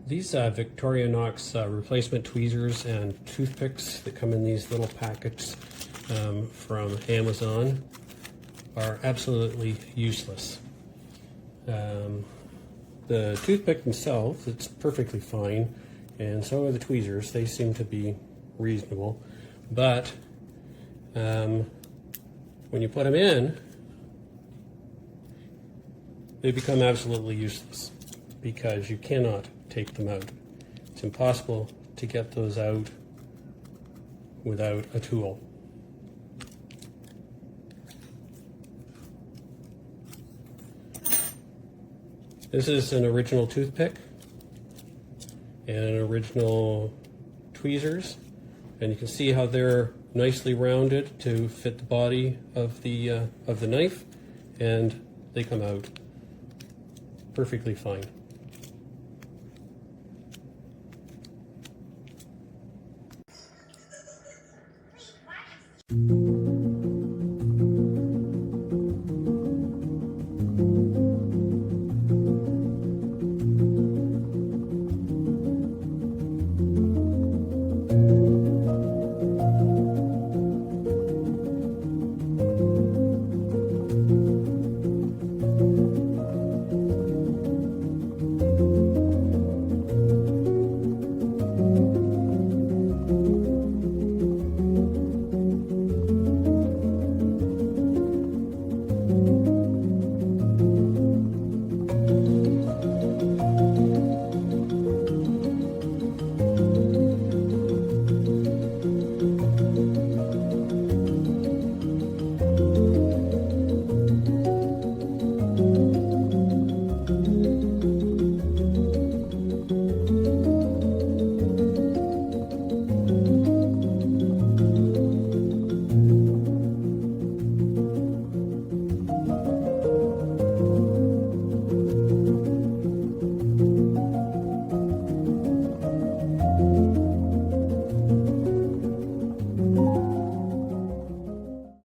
These Victorinox replacement tweezers and toothpicks that come in these little packets from Amazon are absolutely useless. The toothpick themselves, it's perfectly fine, and so are the tweezers. They seem to be reasonable, but when you put them in, they become absolutely useless because you cannot take them out. It's impossible to get those out without a tool. This is an original toothpick and an original tweezers, and you can see how they're nicely rounded to fit the body of the knife, and they come out perfectly fine.